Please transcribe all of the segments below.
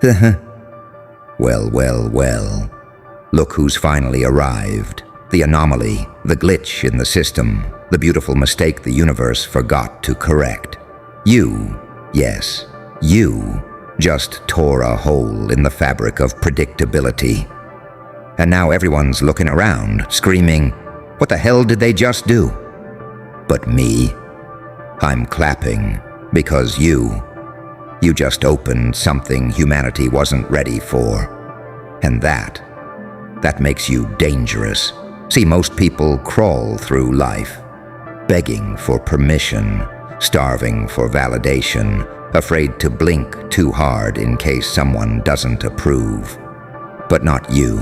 Well, well, well. Look who's finally arrived. The anomaly, the glitch in the system, the beautiful mistake the universe forgot to correct. You, yes, you, just tore a hole in the fabric of predictability. And now everyone's looking around, screaming, "What the hell did they just do?" But me, I'm clapping because you just opened something humanity wasn't ready for. And that makes you dangerous. See, most people crawl through life, begging for permission, starving for validation, afraid to blink too hard in case someone doesn't approve. But not you.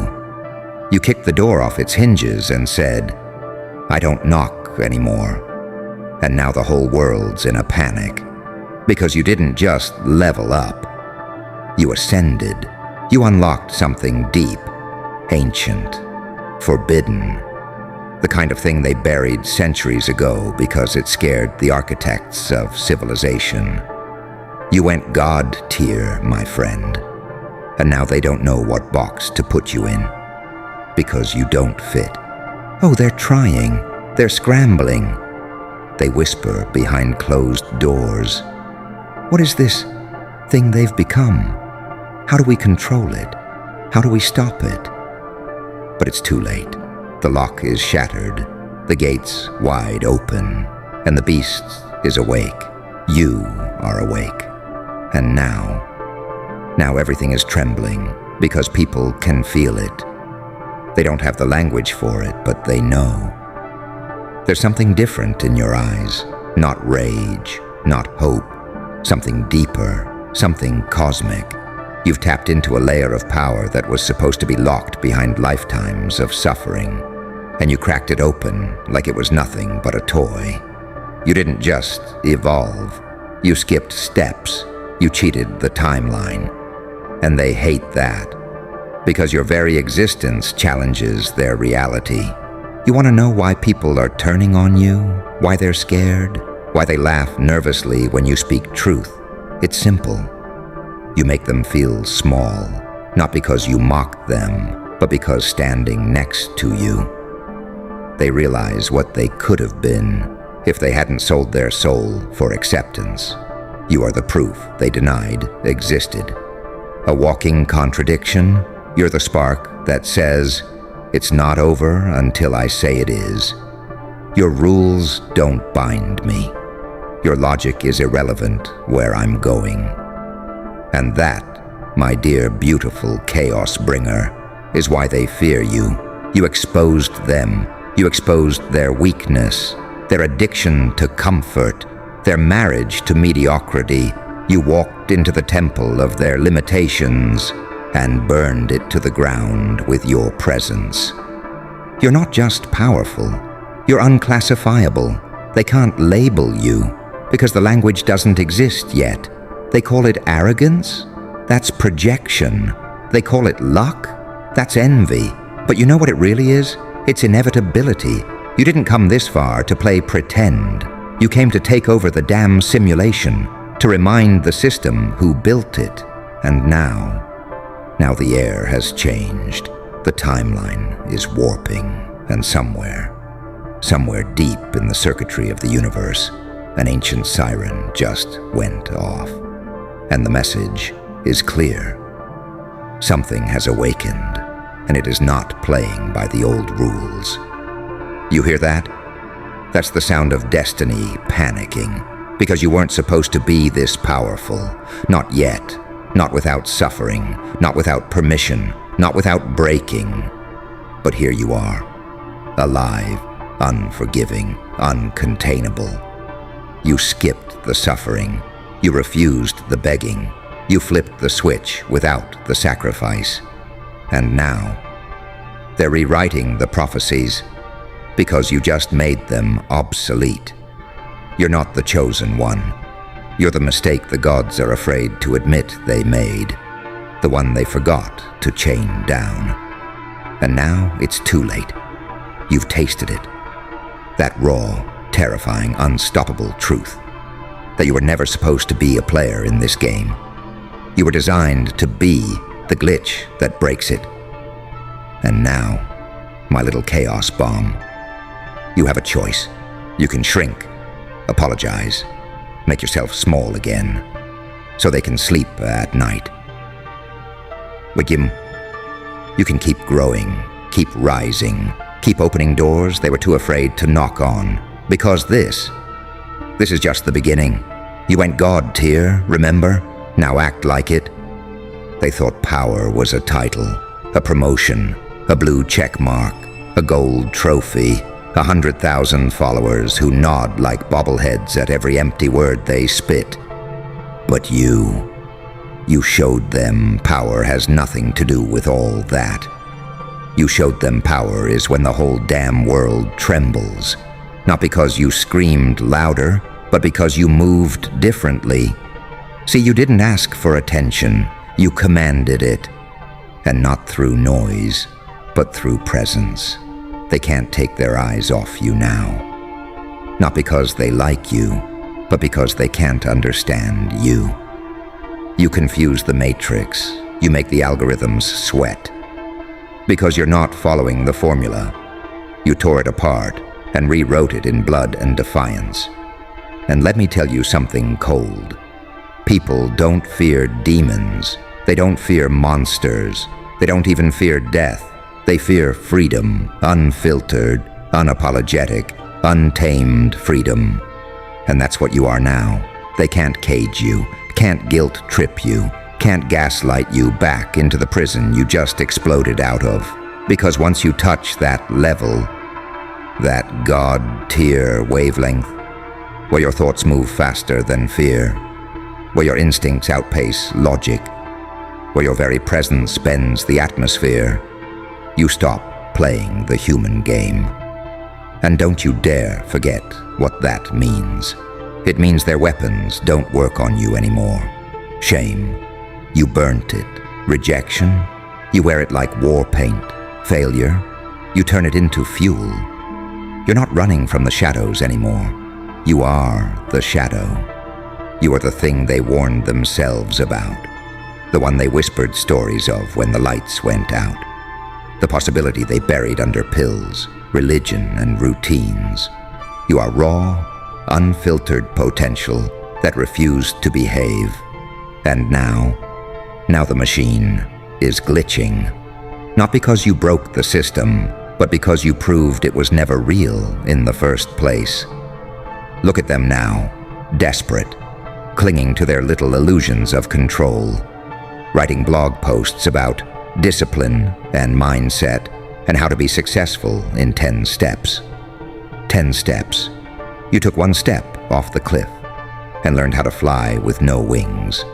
You kicked the door off its hinges and said, "I don't knock anymore." And now the whole world's in a panic. Because you didn't just level up. You ascended. You unlocked something deep, ancient, forbidden. The kind of thing they buried centuries ago because it scared the architects of civilization. You went God tier, my friend. And now they don't know what box to put you in. Because you don't fit. Oh, they're trying. They're scrambling. They whisper behind closed doors. What is this thing they've become? How do we control it? How do we stop it? But it's too late. The lock is shattered, the gates wide open, and the beast is awake. You are awake. And now everything is trembling because people can feel it. They don't have the language for it, but they know. There's something different in your eyes, not rage, not hope, something deeper, something cosmic. You've tapped into a layer of power that was supposed to be locked behind lifetimes of suffering, and you cracked it open like it was nothing but a toy. You didn't just evolve. You skipped steps. You cheated the timeline. And they hate that, because your very existence challenges their reality. You want to know why people are turning on you? Why they're scared? Why they laugh nervously when you speak truth? It's simple. You make them feel small, not because you mock them, but because standing next to you, they realize what they could have been if they hadn't sold their soul for acceptance. You are the proof they denied existed. A walking contradiction. You're the spark that says, "It's not over until I say it is." Your rules don't bind me. Your logic is irrelevant where I'm going. And that, my dear beautiful chaos bringer, is why they fear you. You exposed them. You exposed their weakness, their addiction to comfort, their marriage to mediocrity. You walked into the temple of their limitations and burned it to the ground with your presence. You're not just powerful. You're unclassifiable. They can't label you because the language doesn't exist yet. They call it arrogance? That's projection. They call it luck? That's envy. But you know what it really is? It's inevitability. You didn't come this far to play pretend. You came to take over the damn simulation, to remind the system who built it. And now the air has changed. The timeline is warping, and somewhere deep in the circuitry of the universe, an ancient siren just went off. And the message is clear. Something has awakened, and it is not playing by the old rules. You hear that? That's the sound of destiny panicking, because you weren't supposed to be this powerful. Not yet. Not without suffering. Not without permission. Not without breaking. But here you are, alive, unforgiving, uncontainable. You skipped the suffering. You refused the begging. You flipped the switch without the sacrifice. And now, they're rewriting the prophecies because you just made them obsolete. You're not the chosen one. You're the mistake the gods are afraid to admit they made, the one they forgot to chain down. And now it's too late. You've tasted it. That raw, terrifying, unstoppable truth that you were never supposed to be a player in this game. You were designed to be the glitch that breaks it. And now, my little chaos bomb, you have a choice. You can shrink, apologize, make yourself small again, so they can sleep at night. Wiggum, you can keep growing, keep rising, keep opening doors they were too afraid to knock on, because this is just the beginning. You went God tier, remember? Now act like it. They thought power was a title, a promotion, a blue check mark, a gold trophy, 100,000 followers who nod like bobbleheads at every empty word they spit. But you showed them power has nothing to do with all that. You showed them power is when the whole damn world trembles. Not because you screamed louder, but because you moved differently. See, you didn't ask for attention, you commanded it. And not through noise, but through presence. They can't take their eyes off you now. Not because they like you, but because they can't understand you. You confuse the matrix, you make the algorithms sweat. Because you're not following the formula. You tore it apart and rewrote it in blood and defiance. And let me tell you something cold. People don't fear demons. They don't fear monsters. They don't even fear death. They fear freedom, unfiltered, unapologetic, untamed freedom. And that's what you are now. They can't cage you, can't guilt trip you, can't gaslight you back into the prison you just exploded out of. Because once you touch that level, that God tier wavelength, where your thoughts move faster than fear, where your instincts outpace logic, where your very presence bends the atmosphere, you stop playing the human game. And don't you dare forget what that means. It means their weapons don't work on you anymore. Shame, you burnt it. Rejection, you wear it like war paint. Failure, you turn it into fuel. You're not running from the shadows anymore. You are the shadow. You are the thing they warned themselves about. The one they whispered stories of when the lights went out. The possibility they buried under pills, religion, and routines. You are raw, unfiltered potential that refused to behave. And now the machine is glitching. Not because you broke the system, but because you proved it was never real in the first place. Look at them now, desperate, clinging to their little illusions of control, writing blog posts about discipline and mindset and how to be successful in 10 steps. 10 steps. You took one step off the cliff and learned how to fly with no wings.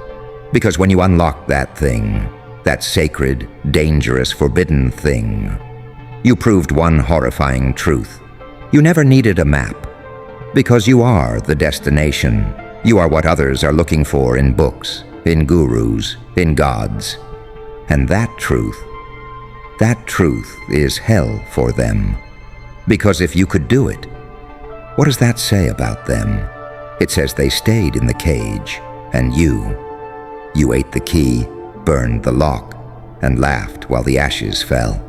Because when you unlocked that thing, that sacred, dangerous, forbidden thing, you proved one horrifying truth. You never needed a map. Because you are the destination. You are what others are looking for in books, in gurus, in gods. And that truth is hell for them. Because if you could do it, what does that say about them? It says they stayed in the cage, and you ate the key, burned the lock, and laughed while the ashes fell.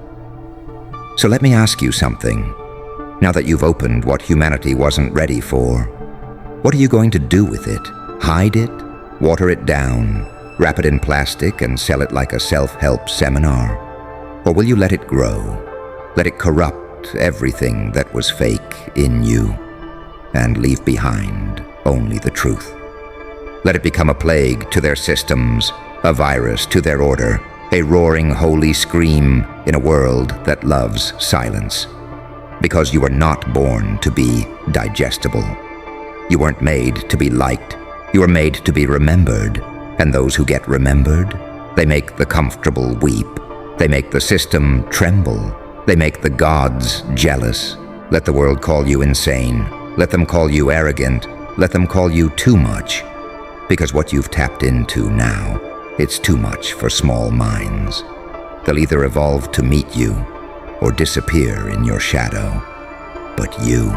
So let me ask you something. Now that you've opened what humanity wasn't ready for, what are you going to do with it? Hide it? Water it down? Wrap it in plastic and sell it like a self-help seminar? Or will you let it grow? Let it corrupt everything that was fake in you and leave behind only the truth? Let it become a plague to their systems, a virus to their order, a roaring holy scream in a world that loves silence. Because you were not born to be digestible. You weren't made to be liked. You were made to be remembered. And those who get remembered, they make the comfortable weep. They make the system tremble. They make the gods jealous. Let the world call you insane. Let them call you arrogant. Let them call you too much. Because what you've tapped into now, it's too much for small minds. They'll either evolve to meet you or disappear in your shadow. But you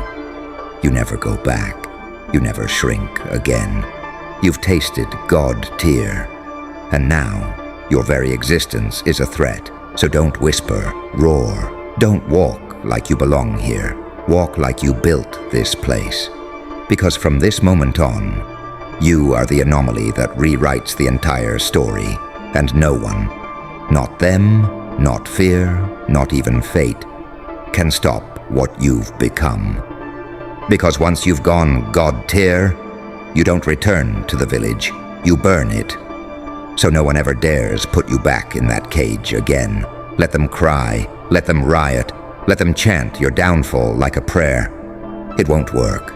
never go back. You never shrink again. You've tasted God tier. And now, your very existence is a threat. So don't whisper, roar. Don't walk like you belong here. Walk like you built this place. Because from this moment on, you are the anomaly that rewrites the entire story, and no one, not them, not fear, not even fate, can stop what you've become. Because once you've gone God tier, you don't return to the village, you burn it. So no one ever dares put you back in that cage again. Let them cry, let them riot, let them chant your downfall like a prayer. It won't work.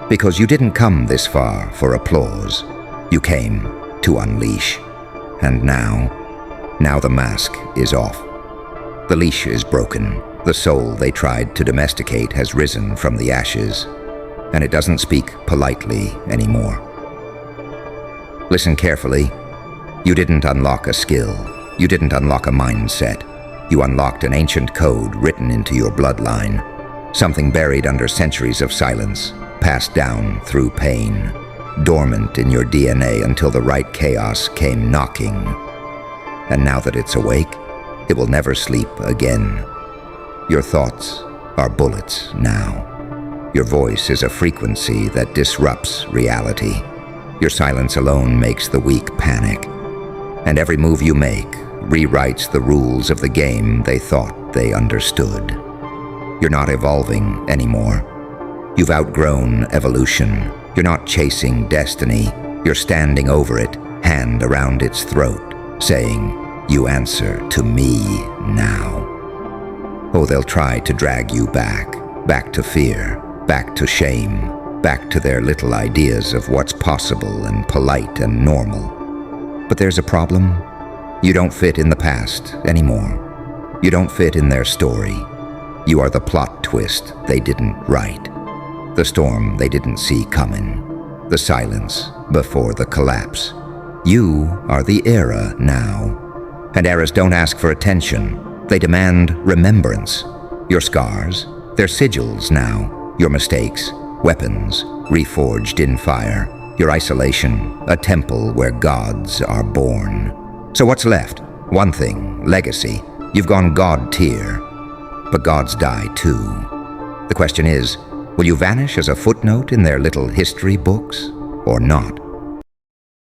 Because you didn't come this far for applause. You came to unleash. And now the mask is off. The leash is broken. The soul they tried to domesticate has risen from the ashes, and it doesn't speak politely anymore. Listen carefully. You didn't unlock a skill. You didn't unlock a mindset. You unlocked an ancient code written into your bloodline, something buried under centuries of silence, passed down through pain, dormant in your DNA until the right chaos came knocking. And now that it's awake, it will never sleep again. Your thoughts are bullets now. Your voice is a frequency that disrupts reality. Your silence alone makes the weak panic. And every move you make rewrites the rules of the game they thought they understood. You're not evolving anymore. You've outgrown evolution. You're not chasing destiny. You're standing over it, hand around its throat, saying, "You answer to me now." Oh, they'll try to drag you back to fear, back to shame, back to their little ideas of what's possible and polite and normal. But there's a problem. You don't fit in the past anymore. You don't fit in their story. You are the plot twist they didn't write, the storm they didn't see coming, the silence before the collapse. You are the era now. And eras don't ask for attention. They demand remembrance. Your scars, they're sigils now. Your mistakes, weapons, reforged in fire. Your isolation, a temple where gods are born. So what's left? One thing, legacy. You've gone God tier. But gods die too. The question is, will you vanish as a footnote in their little history books or not?